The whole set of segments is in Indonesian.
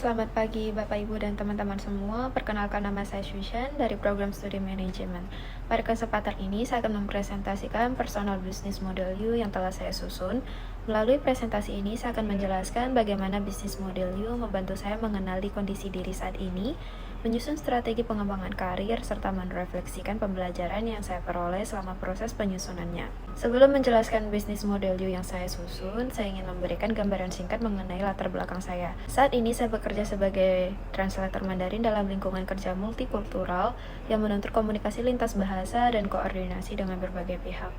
Selamat pagi Bapak Ibu dan teman-teman semua. Perkenalkan nama saya Shushan dari program studi manajemen. Pada kesempatan ini saya akan mempresentasikan personal business model U yang telah saya susun. Melalui presentasi ini saya akan menjelaskan bagaimana bisnis model U membantu saya mengenali kondisi diri saat ini, menyusun strategi pengembangan karir, serta merefleksikan pembelajaran yang saya peroleh selama proses penyusunannya. Sebelum menjelaskan bisnis model U yang saya susun, saya ingin memberikan gambaran singkat mengenai latar belakang saya. Saat ini saya bekerja sebagai translator Mandarin dalam lingkungan kerja multikultural yang menuntut komunikasi lintas bahasa dan koordinasi dengan berbagai pihak.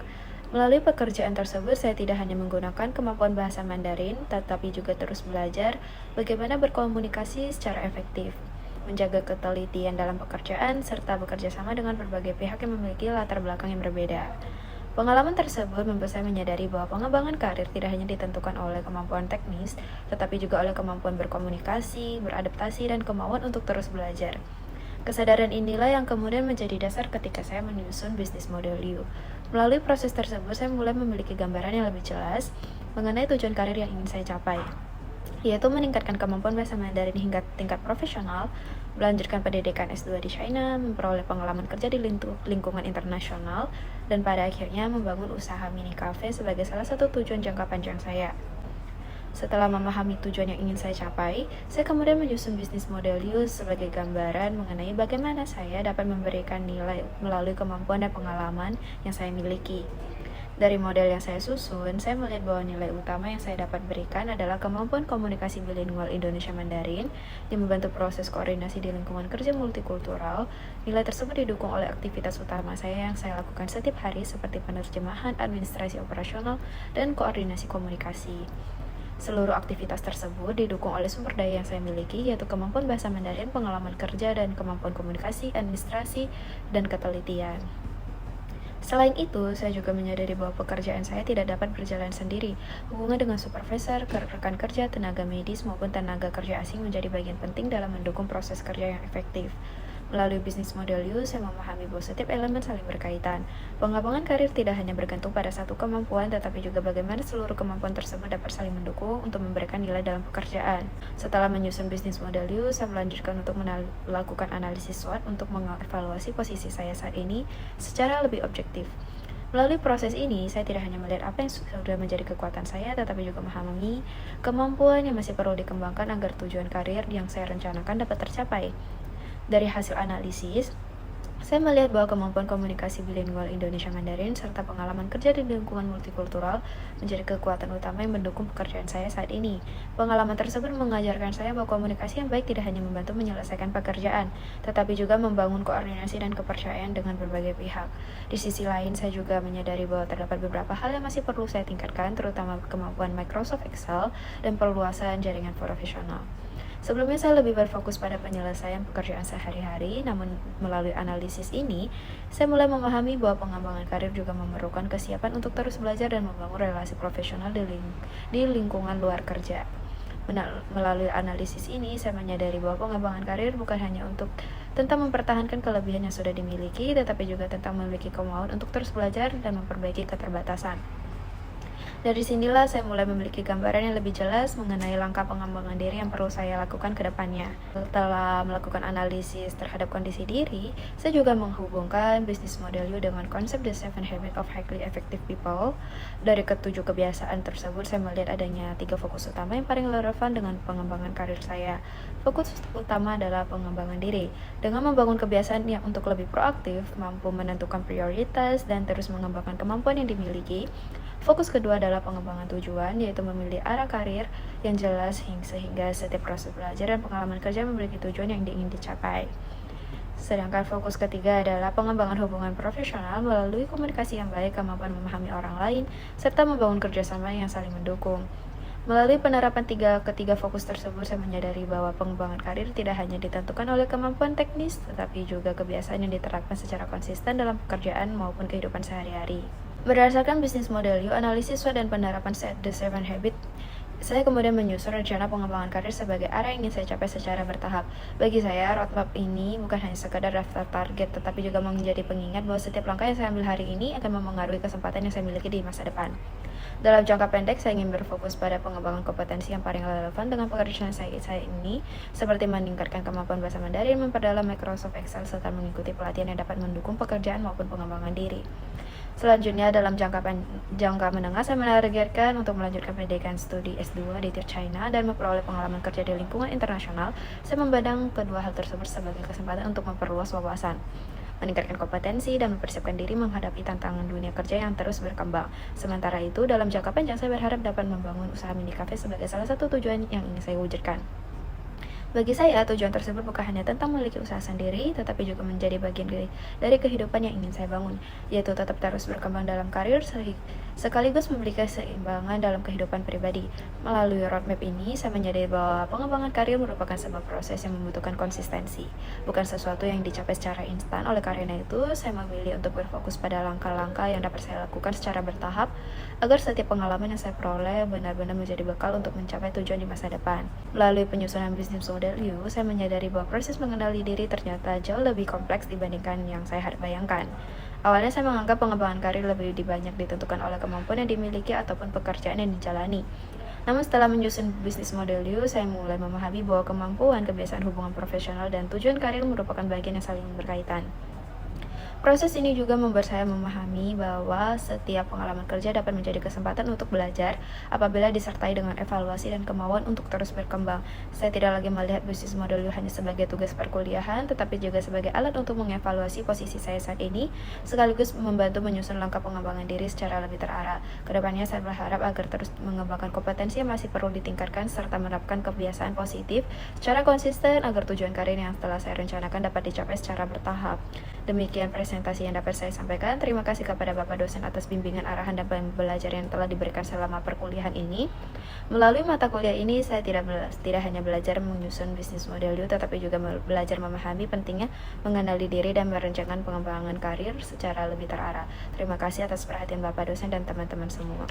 Melalui pekerjaan tersebut, saya tidak hanya menggunakan kemampuan bahasa Mandarin, tetapi juga terus belajar bagaimana berkomunikasi secara efektif, menjaga ketelitian dalam pekerjaan, serta bekerja sama dengan berbagai pihak yang memiliki latar belakang yang berbeda. Pengalaman tersebut membuat saya menyadari bahwa pengembangan karir tidak hanya ditentukan oleh kemampuan teknis, tetapi juga oleh kemampuan berkomunikasi, beradaptasi, dan kemauan untuk terus belajar. Kesadaran inilah yang kemudian menjadi dasar ketika saya menyusun bisnis model U. Melalui proses tersebut, saya mulai memiliki gambaran yang lebih jelas mengenai tujuan karir yang ingin saya capai, yaitu meningkatkan kemampuan bahasa Mandarin hingga tingkat profesional, melanjutkan pendidikan S2 di China, memperoleh pengalaman kerja di lingkungan internasional, dan pada akhirnya membangun usaha mini cafe sebagai salah satu tujuan jangka panjang saya. Setelah memahami tujuan yang ingin saya capai, saya kemudian menyusun bisnis model U sebagai gambaran mengenai bagaimana saya dapat memberikan nilai melalui kemampuan dan pengalaman yang saya miliki. Dari model yang saya susun, saya melihat bahwa nilai utama yang saya dapat berikan adalah kemampuan komunikasi bilingual Indonesia Mandarin yang membantu proses koordinasi di lingkungan kerja multikultural. Nilai tersebut didukung oleh aktivitas utama saya yang saya lakukan setiap hari seperti penerjemahan, administrasi operasional, dan koordinasi komunikasi. Seluruh aktivitas tersebut didukung oleh sumber daya yang saya miliki, yaitu kemampuan bahasa Mandarin, pengalaman kerja, dan kemampuan komunikasi, administrasi, dan ketelitian. Selain itu, saya juga menyadari bahwa pekerjaan saya tidak dapat berjalan sendiri. Hubungan dengan supervisor, rekan kerja, tenaga medis, maupun tenaga kerja asing menjadi bagian penting dalam mendukung proses kerja yang efektif. Melalui bisnis model U, saya memahami bahwa setiap elemen saling berkaitan. Pengembangan karir tidak hanya bergantung pada satu kemampuan, tetapi juga bagaimana seluruh kemampuan tersebut dapat saling mendukung untuk memberikan nilai dalam pekerjaan. Setelah menyusun bisnis model U, saya melanjutkan untuk melakukan analisis SWOT untuk mengevaluasi posisi saya saat ini secara lebih objektif. Melalui proses ini, saya tidak hanya melihat apa yang sudah menjadi kekuatan saya, tetapi juga memahami kemampuan yang masih perlu dikembangkan agar tujuan karir yang saya rencanakan dapat tercapai. Dari hasil analisis, saya melihat bahwa kemampuan komunikasi bilingual Indonesia Mandarin serta pengalaman kerja di lingkungan multikultural menjadi kekuatan utama yang mendukung pekerjaan saya saat ini. Pengalaman tersebut mengajarkan saya bahwa komunikasi yang baik tidak hanya membantu menyelesaikan pekerjaan, tetapi juga membangun koordinasi dan kepercayaan dengan berbagai pihak. Di sisi lain, saya juga menyadari bahwa terdapat beberapa hal yang masih perlu saya tingkatkan, terutama kemampuan Microsoft Excel dan perluasan jaringan profesional. Sebelumnya saya lebih berfokus pada penyelesaian pekerjaan sehari-hari, namun melalui analisis ini, saya mulai memahami bahwa pengembangan karir juga memerlukan kesiapan untuk terus belajar dan membangun relasi profesional di lingkungan luar kerja. Melalui analisis ini, saya menyadari bahwa pengembangan karir bukan hanya tentang mempertahankan kelebihan yang sudah dimiliki, tetapi juga tentang memiliki kemauan untuk terus belajar dan memperbaiki keterbatasan. Dari sinilah saya mulai memiliki gambaran yang lebih jelas mengenai langkah pengembangan diri yang perlu saya lakukan ke depannya. Setelah melakukan analisis terhadap kondisi diri, saya juga menghubungkan bisnis model U dengan konsep The 7 Habits of Highly Effective People. Dari ketujuh kebiasaan tersebut, saya melihat adanya 3 fokus utama yang paling relevan dengan pengembangan karir saya. Fokus utama adalah pengembangan diri. Dengan membangun kebiasaan yang untuk lebih proaktif, mampu menentukan prioritas, dan terus mengembangkan kemampuan yang dimiliki. Fokus kedua adalah pengembangan tujuan, yaitu memilih arah karir yang jelas sehingga setiap proses belajar dan pengalaman kerja memiliki tujuan yang ingin dicapai. Sedangkan fokus ketiga adalah pengembangan hubungan profesional melalui komunikasi yang baik, kemampuan memahami orang lain, serta membangun kerjasama yang saling mendukung. Melalui penerapan ketiga fokus tersebut, saya menyadari bahwa pengembangan karir tidak hanya ditentukan oleh kemampuan teknis, tetapi juga kebiasaan yang diterapkan secara konsisten dalam pekerjaan maupun kehidupan sehari-hari. Berdasarkan bisnis model U, analisis SWOT, dan penerapan The 7 Habit, saya kemudian menyusun rencana pengembangan karir sebagai arah yang ingin saya capai secara bertahap. Bagi saya, roadmap ini bukan hanya sekadar daftar target, tetapi juga menjadi pengingat bahwa setiap langkah yang saya ambil hari ini akan memengaruhi kesempatan yang saya miliki di masa depan. Dalam jangka pendek, saya ingin berfokus pada pengembangan kompetensi yang paling relevan dengan pekerjaan saya ini, seperti meningkatkan kemampuan bahasa Mandarin, memperdalam Microsoft Excel, serta mengikuti pelatihan yang dapat mendukung pekerjaan maupun pengembangan diri. Selanjutnya, dalam jangka menengah, saya menargetkan untuk melanjutkan pendidikan studi S2 di China dan memperoleh pengalaman kerja di lingkungan internasional. Saya memandang kedua hal tersebut sebagai kesempatan untuk memperluas wawasan, meningkatkan kompetensi, dan mempersiapkan diri menghadapi tantangan dunia kerja yang terus berkembang. Sementara itu, dalam jangka panjang, saya berharap dapat membangun usaha mini cafe sebagai salah satu tujuan yang ingin saya wujudkan. Bagi saya, tujuan tersebut bukan hanya tentang memiliki usaha sendiri, tetapi juga menjadi bagian dari kehidupan yang ingin saya bangun, yaitu tetap terus berkembang dalam karir, sekaligus memiliki keseimbangan dalam kehidupan pribadi. Melalui roadmap ini, saya menyadari bahwa pengembangan karir merupakan sebuah proses yang membutuhkan konsistensi, bukan sesuatu yang dicapai secara instan. Oleh karena itu, saya memilih untuk berfokus pada langkah-langkah yang dapat saya lakukan secara bertahap, agar setiap pengalaman yang saya peroleh benar-benar menjadi bekal untuk mencapai tujuan di masa depan. Melalui penyusunan bisnis model U, saya menyadari bahwa proses mengenali diri ternyata jauh lebih kompleks dibandingkan yang saya bayangkan. Awalnya saya menganggap pengembangan karir lebih banyak ditentukan oleh kemampuan yang dimiliki ataupun pekerjaan yang dijalani. Namun setelah menyusun bisnis model U, saya mulai memahami bahwa kemampuan, kebiasaan, hubungan profesional, dan tujuan karir merupakan bagian yang saling berkaitan. Proses ini juga membuat saya memahami bahwa setiap pengalaman kerja dapat menjadi kesempatan untuk belajar apabila disertai dengan evaluasi dan kemauan untuk terus berkembang. Saya tidak lagi melihat bisnis model hanya sebagai tugas perkuliahan, tetapi juga sebagai alat untuk mengevaluasi posisi saya saat ini, sekaligus membantu menyusun langkah pengembangan diri secara lebih terarah. Kedepannya, saya berharap agar terus mengembangkan kompetensi yang masih perlu ditingkatkan, serta menerapkan kebiasaan positif secara konsisten agar tujuan karir yang telah saya rencanakan dapat dicapai secara bertahap. Demikian presentasi yang dapat saya sampaikan. Terima kasih kepada Bapak dosen atas bimbingan, arahan, dan pembelajaran yang telah diberikan selama perkuliahan ini. Melalui mata kuliah ini, saya tidak hanya belajar menyusun bisnis model U, tetapi juga belajar memahami pentingnya mengenali diri dan merencanakan pengembangan karir secara lebih terarah. Terima kasih atas perhatian Bapak dosen dan teman-teman semua.